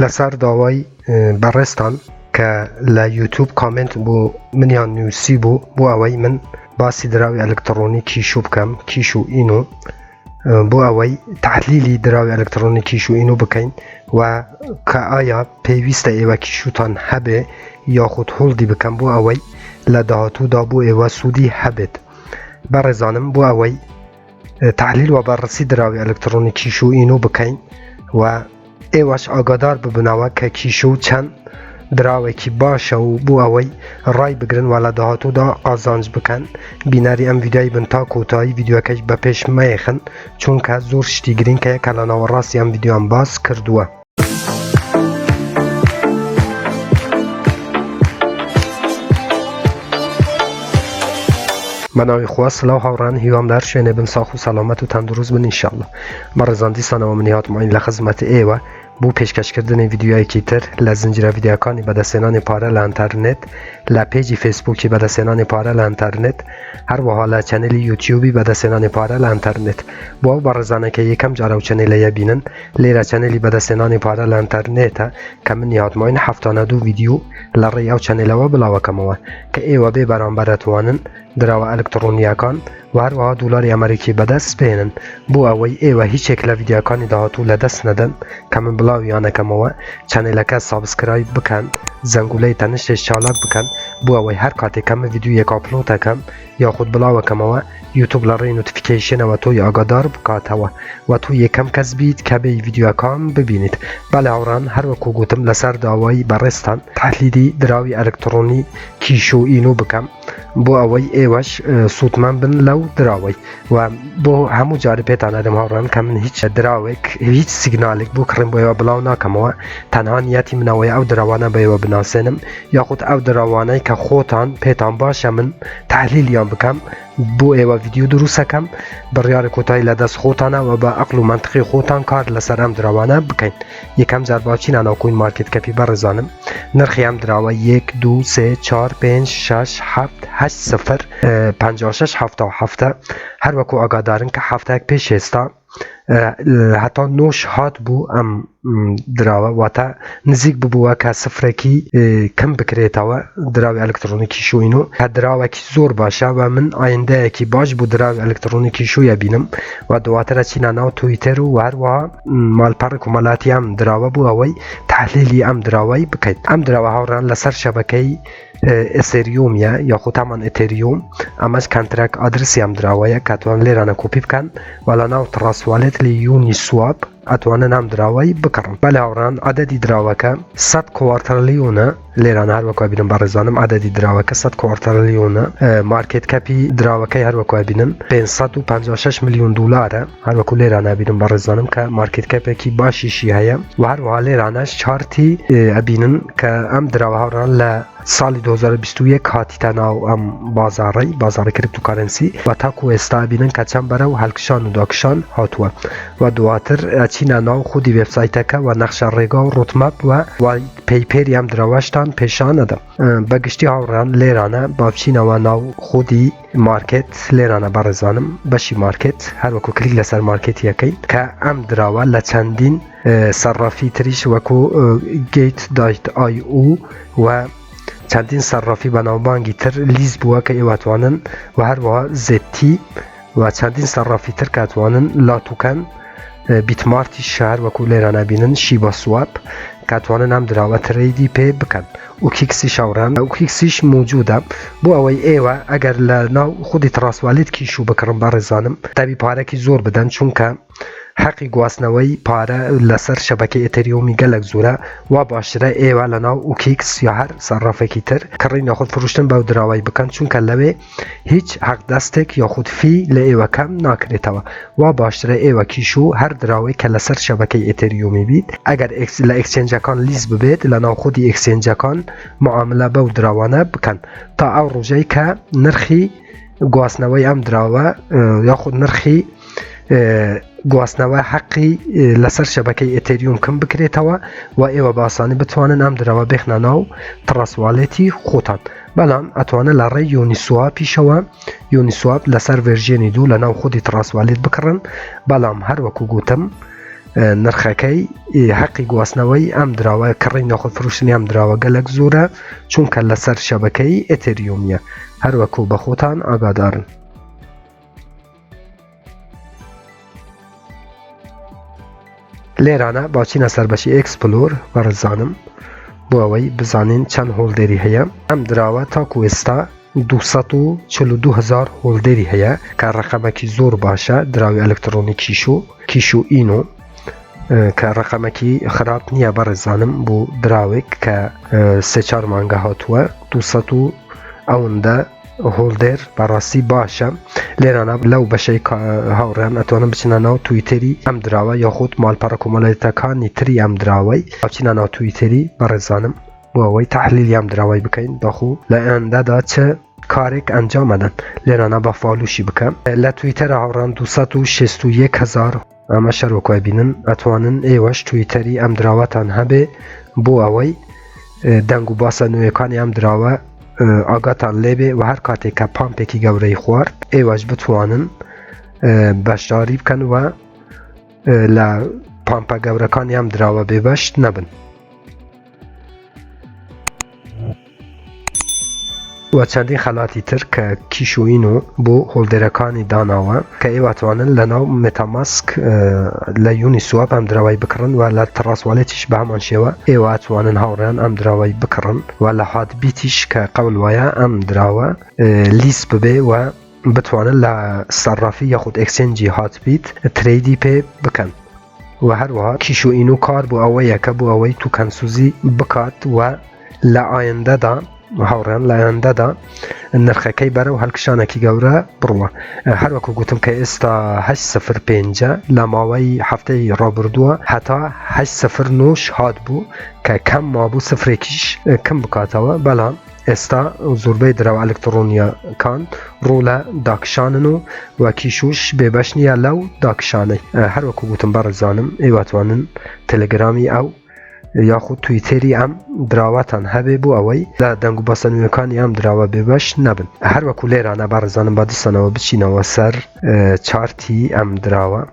لەسەر داوای بەڕێستان کە لە یوتیوب کامنت بۆ منیان نووسی بوو بۆ ئەوەی من باسی دراوی ئەلکترۆنی کیشو بکەم، کیشو ئینو، بۆ ئەوەی تحلیلی دراوی ئەلکترۆنی کیشو ئینو بکەین و کە ئایا پێویستە ئێوە کیشوتان هەبێ یاخود هەڵدی بکەم بۆ ئەوەی لە داهاتوودا بۆ ئێوە سوودی هەبێت. بەڕێزانم بۆ ئەوەی تحلیل و بەڕێسی دراوی ئەلکترۆنی کیشو ئینو بکەین و ئێوەش ئاگادار ببنەوە کە کیشو چەند دراوێکی باشە و بۆ ئەوەی ڕای بگرن و لە داهاتوودا ئازانج بکەن. بینەری ئەم ڤیدیۆی بن تا کۆتایی ڤیدیۆکەش بە پێش مەیەخن چونکە زۆر شتی گرنگەیە کە لە ناوەڕاستی ئەم ڤیدیۆیان باس کردووە. بەناوی خوا سڵاو هاوڕان، هیوامدار شوێنێ بن ساخ و سەلامەت و تەندروست بن ئینشاءالله. بەڕێزان دیسانەوە منی هاتماین لە خزمەت ئێوە بۆ پێشکەشکردنی ڤیدیۆیەکی تر لە زنجیرە ڤیدیۆکانی بەدەستێنانی پارە لە ئینتەرنێت، لە پێجی فێسبووکی بەدەستێنانی پارە لە ئینتەرنێت، هەروەها لە چەنێلی یوتیوبی بەدەستێنانی پارە لە ئینتەرنێت. بۆ ئەو بەڕێزانەکە یەکەم جارە و چەنێلەیە بینن، لێرە چەنێلی بەدەستێنانی پارە لە ئینتەرنێتە کە منی هاتماین 72 ڤیدیۆ لە ڕێی ئەو چەنێلەوە بڵاوەکەمەوە کە ئێوە بێ بەرامبەرەتوانن دراوە ئەلکترۆنیەکان و هەروەها دولاری ئەمریکی بەدەست بێنن بۆ ئەوەی ئێوە هیچێک لە ڤیدیۆکانی داهاتوو لە دەست نەدەن کە من بڵاویانەکەمەوە. چەنێلەکە سابسکرایب بکەن، زەنگولەی تەنشتێک چالاک بکەن بۆ ئەوەی هەر کاتێکەمە ڤیدیۆیەک ئاپلۆدەکەم یاخود بڵاوەکەمەوە یوتیوب لە ڕێی نۆتیفیکیشنەوە تۆی ئاگادار بکاتەوە و تو یەکەم کەس بیت کە بێ ڤیدیۆکان ببینیت. بەڵێ هاوڕان، هەروەکو گوتم لەسەر داوای بەڕێستان تحلیلی دراوی ئەلکترۆنی کیشو ئینو بکەم بۆ ئەوەی ئێوەش سوودمان بن لەو دراوەی و بۆ هەموو جارە پێتان ئەدەم هاوڕان کە من هیچ دراوێک هیچ سیگنالێک بۆ کڕم بۆ ئێوە بڵاو ناکەمەوە. تەنها نیەتی منەوەی ئەو دراوانە بە ئێوە بناسێنم یاخود ئەو دراوانەی کە خۆتان پێتان باشە من تحلیلیان بکەم بۆ ئێوە ڤیدیۆ دروستەکەم بڕیارە کۆتایی لە دەست خۆتانەوە بە عەقڵ و مەنتقی خۆتان کار لەسەر ئەم دراوانە بکەین. یەکەم جار باچینە ناوکۆین مارکێت کەپی بەڕێزانم نرخی ئەم دراوە 1 2 3 4 5 6 7 8 0 56 77 هەروەکو ئاگادارن کە هەفتەیەک پێش ئێستا هەتا نۆش هات بوو ئەم دراوە واتە نزیک ببووە کە سفرێکی کەم بکرێتەوە دراوی ئەلکترۆنی کیشو ئینو کە دراوێکی زۆر باشە و من ئایندەیەکی باش بوو دراوی ئەلکترۆنی کیشویە بینم و دواترە چینە ناو تویتەر و هەروەها ماڵپەڕێک و مەڵاتی ئەم دراوە بوو ئەوەی تحلیلی ئەم دراوەی بکەیت. ئەم دراوە هاوڕان لەسەر شەبەکەی ئسێریۆمیە یاخود هەمان ئێتێریۆم، ئەمەش کانتراک ئادرسی ئەم دراوەیە کاتوان لێرانە کۆپی بکەن و لە ناو تڕاسوالێت لە یونی سواب ئەتوانن ئەم دراوەی بکڕن. بەڵێ هاوڕان عەدەدی دراوەکە 100 کوارتەریلیۆنە، لێرانە هەروەکو بینم بەڕێزانم عەدەدی دراوەکە 100 کوارتەریلیۆنە، مارکێت کەپی دراوەکەی هەروەکو بینم 556 ملیۆن دولارە، هەروەکو لێرانە بینم بەڕێزانم کە مارکێت کەپێکی باشیشی هەیە و هەروەها لێرانەش چارتی ئەبینن کە ئەم دراوە هاوڕان لە ساڵی 2021 هاتیتە ناو ئەم بازاری کریپتۆکارنسی و تاکو ئێستا بینن کە چەند بەرەو هەڵکشان و داکشان هاتووە و دواتر ئەچینە ناو خودی وێبسایتەکە و نەخشە ڕێگا و ڕۆتمەپ و پەیپێری ئەم دراوەشتان پیشان ئەدەم. بەگشتی هاوڕان لێرانە با بچینەوە ناو خودی مارکێت، لێرانە بەڕێزانم بەشی مارکێت هەروەکو کلیک لەسەر مارکێتیەکەی کە ئەم دراوە لە چەندین سەرڕافی تریش وەکو gate.io و چەندین سەرڕافی بەناوبانگی تر لیست بووە کە ئێوەتوانن و هەروەها زێتی و چەندین سەرڕافی تر کاتوانن لاتوکەن بیتمارتی شار وەکو لێرانە بینن شیبە سواب کاتوانن ئەم دراوە ترەیدی پێ بکەن. وکیکسی شاوڕان وکیکسیش موجودە بۆ ئەوەی ئێوە ئەگەر لە ناو خودی تڕاسوالێت کیشو بکڕن بەڕێزانم تەبی پارێکی زۆر بدەن چونکە حەقی گواستنەوەی پارە لەسەر شەبەکەی ئێتێریۆمی گەلک زۆرە و باشترە ئێوە لە ناو وکیکس یا هەر سەرڕافێکی تر کڕی ناخود فروشتن بەو دراوای بکەن چونکە لەوێ هیچ حەق دەستێک یاخود فی لە ئێوە کەم ناکرێتەوە و باشترە ئێوە کیشو هەر دراوەی کە لەسەر شەبەکەی ئێتێریۆمی بیت ئەگەر لە ئەکسچێنجەکان لیست ببێت لە ناو خودی ئەکسچێنجەکان معاملە بەو دراوانە بکەن تا ئەو ڕۆژەی کە نرخی گواستنەوەی ئەم دراوە یاخود نرخی گواستنەوە حەقی لەسەر شەبەکەی ئێتێریۆم کەم بکرێتەوە و ئێوە باسانی بتوانن ئەم دراوە بێخنە ناو تڕاسواڵێتی خۆتان. بەڵام ئەتوانە لە ڕێی یۆنیسواپیشەوە یۆنیسواب لەسەر ڤێرژێنی 2 لە ناو خودی تڕاسواڵێت بکڕن. بەڵام هەروەکو گوتم نرخەکەی حەقی گواستنەوەی ئەم دراوە کڕی ناخۆفروشتنی ئەم دراوە گەلک زۆرە چونکە لەسەر شەبەکەی ئێتریومیە هەروەکو بە خۆتان ئاگادارن. لێرانە باچینە سەر بەشی ئێکسپلۆر بەڕزانم بۆ ئەوەی بزانین چەند هۆڵدێری هەیە. ئەم دراوە تاکو ئێستا 242,000 هۆڵدێری هەیە کە ڕقەمەکی زۆر باشە. دراوی ئەلکترۆنیکیش و کیش و ئینۆ کە ڕقەمەکی خراپ نییە بەڕێزانم بۆ دراوێک کە 3-4 مانگە هاتووە 200 ئەوەندە هۆڵدێر بەڕاستی باشە. لێرانە لەو بەشەی هاوڕێیان ئەتوانم بچنە ناو تویتەری ئەم دراوە یاخود ماڵپەڕە کۆمەڵایەتەکانی تری ئەم دراوەی بچینە ناو تویتەری بەڕێزانم بۆ ئەوەی تەحلیلی ئەم دراوەی بکەین داخۆ لە ئەندەدا چه کارێک ئەنجامەدەن. لێرانە بە فالوشی بکەم لە تویتەرە هاوڕان 261,000 ئەمە شەرۆکۆی بینن ئەتوانن ئێوەش تویتەری ئەم دراوەتان هەبێ بۆ ئەوەی دەنگ و باسە نوێیەکانی ئەم دراوە ئاگاتان لێبێ و هەر کاتێک کە پامپێکی گەورەی خوارد ئێوەش بتوانن بەشداری بکەن و لە پامپە گەورەکانی ئەم دراوە بێبەشت نەبن. و چەندین خەلاتی تر کە کیشوئینۆ بۆ هۆڵدێرەکانی داناوە کە ئێوەتوانن لە ناو مێتاماسک لە یونیسواب ئەم دراوای بکڕن و لە تڕاسوالێتیش بە هەمان شێوە ئێوە ئەتوانن هاوڕێیان ئەم دراوای بکڕن و لە هاتبیتیش کە قەول وایە ئەم دراوە لیست ببێ و بتوانن لە سەرافی یاخود ئەکسچێنجی هاتبیت ترێدی پێ بکەن. و هەروەها کیشوئینۆ کار بۆ ئەوەیە کە بۆ ئەوەی توکەنسوزی بکات و لە ئایندەدا هاوڕێیان لە ئایندەدا نرخەکەی بەرەو هەڵکشانێکی گەورە بڕوە. هەروەکو گوتم کە ئێستا 8.05 لە ماوەی هەفتەی ڕابردووە هەتا 8.09 هات بوو کە کەم مابوو سفرێکیش کەم بکاتەوە. بەڵام ئێستا زۆربەی دراوە ئەلکترۆنیەکان ڕوو لە داکشانن و کیشوش بێبەش نییە لەو داکشانەی. هەروەکو گوتم بەڕێزانم ئێوەتوانن تەلەگرامی ئەو یاخود تویتەری ئەم دراوەتان هەبێ بۆ ئەوەی لە دەنگ و باسە نوێیەکانی ئەم دراوە بێبەش نەبن. هەروەکو لێرانە بەڕێزانم با دیسانەوە بچینەوە سەر چارتی ئەم دراوە.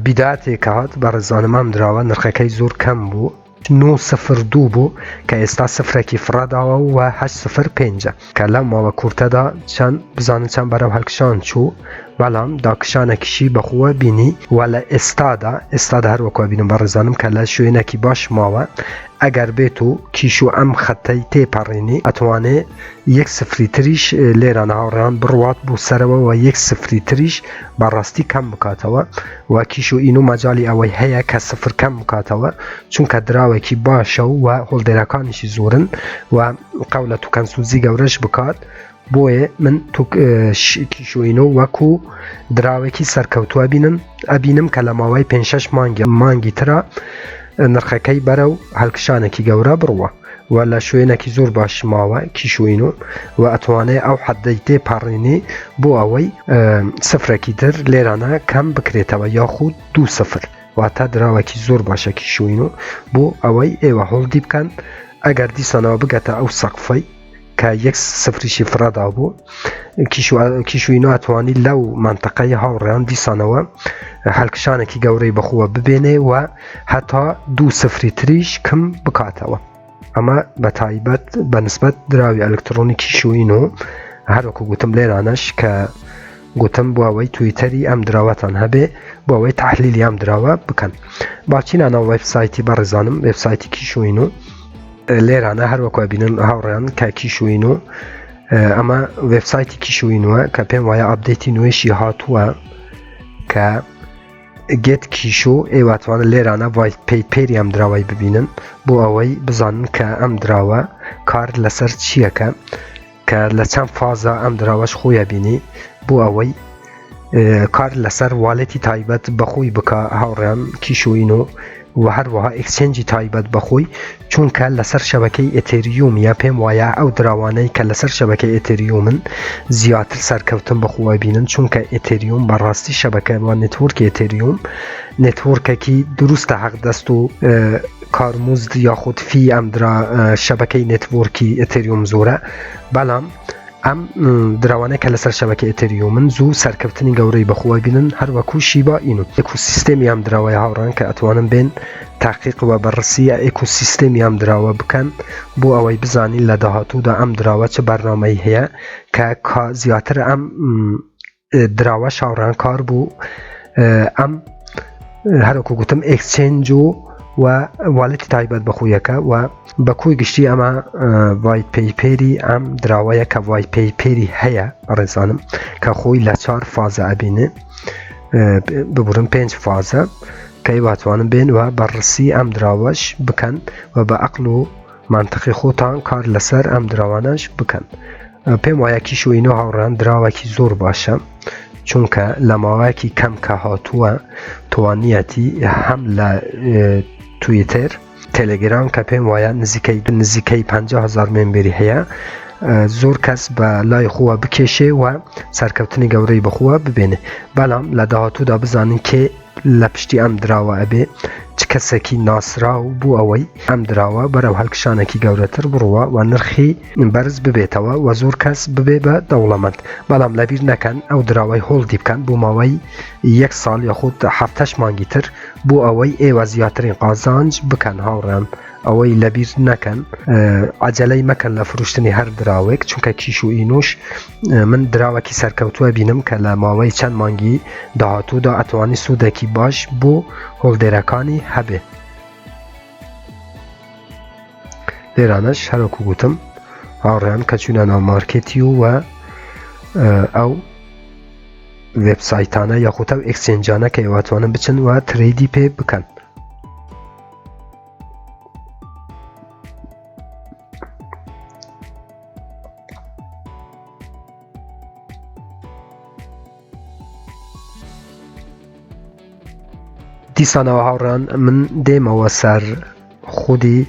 بیداتێک هات بەڕێزانم ئەم دراوە نرخەکەی زۆر کەم بوو 9.02 بوو کە ئێستا سفرێکی فڕاداوە و 8.05 کە لەم ماوە کورتەدا چەند بزانن چەند بەرەو هەڵکشان چوو. بەڵام داکشانێکیشی بەخۆوە بینی و لە ئێستادا هەروەکو بینم بەڕێزانم کە لە شوێنێکی باش ماوە ئەگەر بێت و کیش و ئەم خەتەی تێپەڕێنی ئەتوانێ 1-0 تریش لێرانە هاوڕێیان بڕوات بوو سەرەوە و 1-0 تریش بەڕاستی کەم بکاتەوە و کیش و ئینۆ مەجای ئەوەی هەیە کە 0 کەم بکاتەوە چونکە دراوێکی باشە و هۆڵدێرەکانیشی زۆرن و قەولە توکەنسوزی گەورەش بکات. بۆیە من کیشوئینۆ وەکو دراوێکی سەرکەوتووە ئەبینم کە لە ماوەی 5-6 مانگی ترە نرخەکەی بەرەو هەڵکشانێکی گەورە بڕوە و لە شوێنێکی زۆر باش ماوە کیشوئینۆ و ئەتوانێت ئەو حەدەی تێپەڕێنی بۆ ئەوەی سفرێکی تر لێرانە کەم بکرێتەوە یاخود 2-0 واتە دراوێکی زۆر باشە کیشوئینۆ بۆ ئەوەی ئێوە هۆڵدی بکەن ئەگەر دیسانەوە بگەتە ئەو سەقفەی کە 1-0 فرادا بوو کیشوئینۆ ئەتوانی لەو منتەقەی هاوڕێیان دیسانەوە هەڵکشانێکی گەورەی بەخۆوە ببێنێ و هەتا 2-0 تریش کەم بکاتەوە. ئەمە بە تایبەت بەنسبەت دراوی ئەلکترۆنی کیشوئینۆ هەروەکو گوتم لێرانەش کە گوتم بۆ ئەوەی تویتەری ئەم دراوەتان هەبێ بۆ ئەوەی تەحلیلی ئەم دراوە بکەن. باچینە ناو وێبسایتی بەڕێزانم وێبسایتی کیشوئینۆ لێرانە هەروەکو بینن هاوڕێیان کە کیشوئینۆ ئەمە وێبسایتی کیشوئینۆە کە پێم وایە ئاپدەیتی نوێشی هاتووە کە گێت کیشۆ ئێواتوانە لێرانە پێیپێری ئەم دراوای ببینن بۆ ئەوەی بزانن کە ئەم دراوە کار لەسەر چیەکە کە لە چەند فازە ئەم دراوەش خۆیە بینی بۆ ئەوەی کار لەسەر واڵێتی تایبەت بەخۆی بکە هاوڕێیان کیشوئینۆ و هەروەها ئەکسچێنجی تایبەت بەخۆی چونکە لەسەر شەبەکەی ئێتریوم یا پێم وایە ئەو دراوانەی کە لەسەر شەبەکەی ئێتریومن زیاتر سەرکەوتن بەخۆوە بینن چونکە ئێتریوم بەڕاستی شەبەکە و نێتوۆرکی ئێتریوم نێتوۆرکێکی دروستە حەق دەست و کارمزد یاخود فی ام درا شبکه نتورکی اتریوم زوره بەڵام ئەم دراوانەیە کە لەسەر شەبەکە ئێتریومن زوو سەرکەوتنی گەورەی بەخۆی بینن هەروەکو شیبا ئینو ئێکوسیستێمی ئەم دراوەی هاوڕان کە ئەتوانن بێن تاقیق و بەڕسی ئێکوسیستێمی ئەم دراوە بکەن بۆ ئەوەی بزانین لە داهاتوودا ئەم دراوە چه بەرنامەی هەیە کە زیاتر ئەم دراوە شاوڕان کار بوو ئەم هەروەکو گوتم ئێکسچێنج و والێتی تایبەت بەخۆیەکە و بەکوی گشتی ئەمە وای پەیپێری ئەم دراوەیە کە وای پەیپێری هەیە ڕێزانم کە خۆی لە 4 فازە ئەبینێ ببورن 5 فازە کە هیواتوانن بێن و بەڕسی ئەم دراوەش بکەن و بە عەقڵ و مانتەقی خۆتان کار لەسەر ئەم دراوانەش بکەن پێم وایە کیشوینۆ هاوڕان دراوەکی زۆر باشە چونکە لە ماوەیەکی کەم کە هاتووە توانیەتی هەم لە تویتر تەلەگرام کە پێم وایە نزیکەی 50,000 مێمبەری هەیە زۆر کەس بە لای خۆوە بکێشێ و سەرکەوتنی گەورەی بەخۆوە ببێنێ بەڵام لە داهاتوودا بزانین کێ لە پشتی ئەم دراوە ئەبێ چ کەسێکی ناسراو بوو ئەوەی ئەم دراوە بەرەو هەڵکشانێکی گەورەتر بڕوە و نرخی بەرز ببێتەوە و زۆر کەس ببێ بە دەوڵەمەند بەڵام لەبیر نەکەن ئەو دراوەی هۆڵدی بکەن بوو ماوەی 1 ساڵ یاخود 7 مانگی تر بۆ ئەوەی ئێوە زیاترین قازانج بکەن هاوڕان ئەوەی لەبیر نەکەن عەجەلەی مەکەن لە فروشتنی هەر دراوێک چونکە کیش و ئینوش من دراوەکی سەرکەوتووە بینم کە لە ماوەی چەند مانگی داهاتوودا ئەتوانی سوودێکی باش بۆ هۆڵدێرەکانی هەبێ لێرانەش هەروەکو گوتم هاوڕێیان کە چوونە ناو مارکێتی و ئەو وێبسایتانە یاخود ئەو ئێکسچێنجانە کە هیواتوانن بچن و ترێدی پێ بکەن دیسانەوە هاوڕان من دێمەوە سەر خودی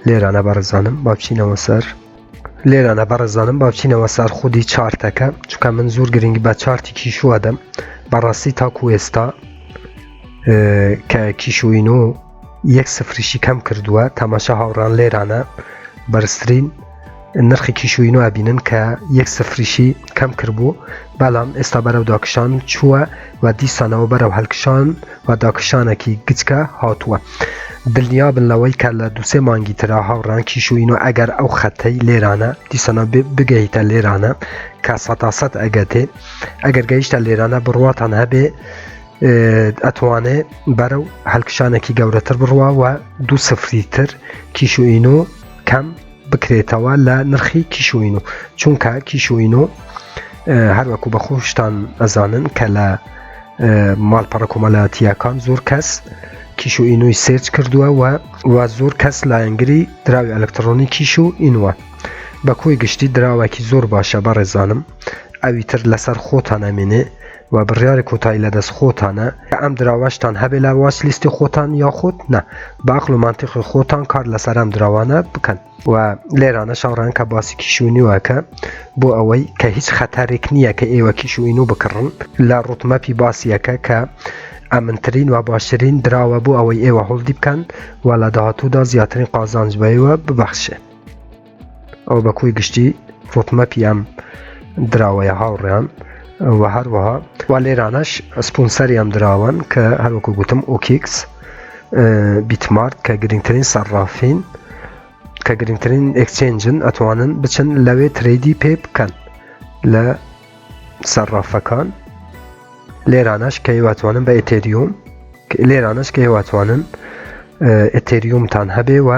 لێرانە بەڕزانم با بچینەوە سەر لێرانە بەڕزانم با بچینەوە سەر خودی چارتەکە چونکە من زۆر گرنگ بە چارتی کیشووە دەم بەڕاستی تاکو ئێستا کە کیشوینۆ 1-0 کەم کردووە تەماشا هاوڕان لێرانە بەرزترین نرخی کیشوینۆ ئەبینن کە 1-0 کەم کردبوو بەڵام ئێستا بەرەو داکشان چووە و دیسانەوە بەرەو هەڵکشان و داکشانێکی گچکە هاتووە دڵنیا بن لەوەی کە لە 2-3 مانگی ترا هاوڕان کیشوینۆ ئەگەر ئەو خەتەی لێرانە دیسانە بگەیتە لێرانە کە 100% ئەگەتێ ئەگەر گەیشتە لێرانە بڕواتان هەبێ ئەتوانێ بەرەو هەڵکشانێکی گەورەتر بڕوا و 2-0 تر کیشوینۆ کەم بکرێتەوە لە نرخی کیشوینۆ چونکە کیشوینۆ هەروەکو بە خۆشتان ئەزانن کە لە ماڵپەڕە کۆمەڵایەتیەکان زۆر کەس کیشوئینۆی سێرچ کردووە و زۆر کەس لایەنگری دراوی ئەلکترۆنی کیشوئینوە بەکۆی گشتی دراوێکی زۆر باشە بەڕێزانم ئەوی تر لەسەر خۆتان ئەمێنێ و بڕیاری کۆتایی لەدەست خۆتانە کە ئەم دراوەشتان هەبێ لە واچ لیستی خۆتان یاخود نە بە عەقڵ و مانتیقی خۆتان کار لەسەر ئەم دراوانە بکەن و لێرانە شاوڕان کە باسی کیشوئینوەکە بۆ ئەوەی کە هیچ خەتەرێک نییە کە ئێوە کیشوئینۆ بکڕن لە ڕوتمەپی باسیەکە کە ئەمنترین و باشترین دراوە بۆ ئەوەی ئێوە هەڵدی بکەن و لە داهاتوودا زیاترین قازانج بەیەوە ببەخشێ ئەو بەکوی گشتی ڕوتمەپی ئەم دراوەیە هاوڕێیان و هەروەها و لێرانەش سپۆنسەری ئەم دراوان کە هەروەکو گوتم ئۆکیکس بیتمارت کە گرنگترین سەرڕافین کە گرنگترین ئێکسچێنجن ئەتوانن بچن لەوێ ترێدی پێ بکەن لە سەرڕافەکان لێرانەش کە هیواتوانن بە ئێتێریوم لێرانەش کە هیواتوانن ئێتێریومتان هەبێ و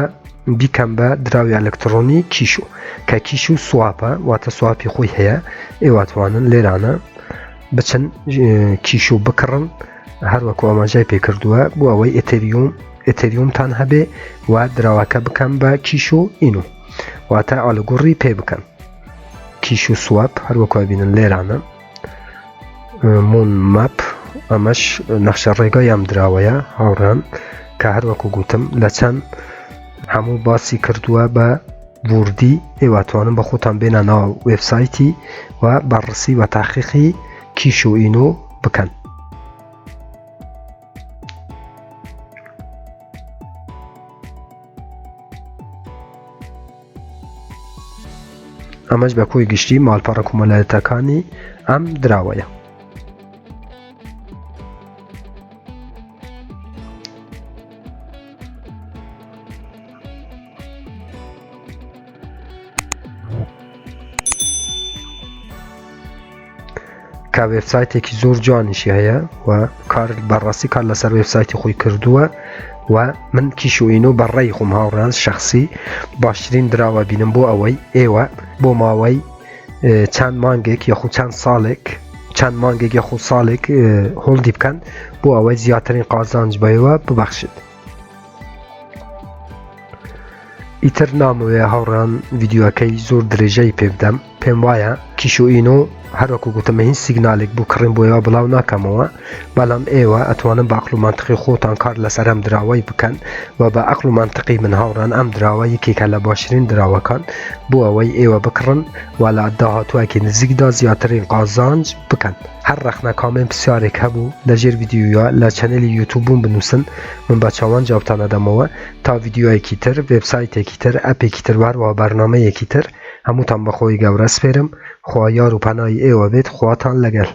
بیکەم بە دراوی ئەلکترۆنی کیشو کە کیشو سواپە واتە سواپی خۆی هەیە ئێواتوانن لێرانە بچن کیشو بکڕن هەروەکو ئاماژەی پێکردووە بۆ ئەوەی ئێتێریومتان هەبێ و دراوەکە بکەم بە کیشو ئینو واتە ئالگۆڕی پێ بکەن کیشو سواب هەروەکو بینن لێرانە مون ماپ ئەمەش نەخشە ڕێگای ئەم دراوەیە هاوڕان کە هەروەکو گوتم لە چەند هەموو باسی کردووە بە وردی ئێواتوانن بە خۆتان بێنە ناو وێبسایتی و بەڕسی و تاقیقی کیشوئینۆ بکەن ئەمەش بە کۆی گشتی ماڵپەڕە کۆمەڵایەتەکانی ئەم دراوەیە. کە وێبسایتێکی زۆر جوانیشی هەیە و کار بەڕاستی کار لەسەر وێبسایتی خۆی کردووە و من کیشوئینۆ بەڕێی خۆم هاوڕان شخصی باشترین دراوە بینم بۆ ئەوەی ئێوە بۆ ماوەی چەند مانگێک یاخود چەند مانگێک یاخود ساڵێک هۆڵدی بکەن بۆ ئەوەی زیاترین قازانج بەوە ببەخشێت. ئیتر نامەوێ هاوڕان ڤیدیۆەکەی زۆر درێژەی پێ بدەم، پێم وایە کیشوئینۆ هەروەکو گوتمە هیچ سیگنالێک بوو کڕین بۆیەوە بڵاو ناکەمەوە، بەڵام ئێوە ئەتوانن بە عەقڵ و مانتقی خۆتان کار لەسەر ئەم دراوەی بکەن و بە عەقڵ و مانتقی من هاوڕان ئەم دراوە یەکێکە لە باشترین دراوەکان بۆ ئەوەی ئێوە بکڕن و لە داهاتووەکی نزیکدا زیاترین قازانج بکەن. هەر ڕەخنە کامنت پرسیارێک هەبوو لەژێر ڤیدیۆیە لە چەنەلی یوتیوبم بنووسن، من بە چاوان جوابتان دەدەمەوە تا ڤیدیۆیەکی تر، وێبسایتێکی تر، ئەپێکی تر وەروە بەرنامەیەکی تر هەمووتان بەخۆی گەورە سپێرم. خوا یار و پەنای ئێوە بێت، خواتان لەگەڵ.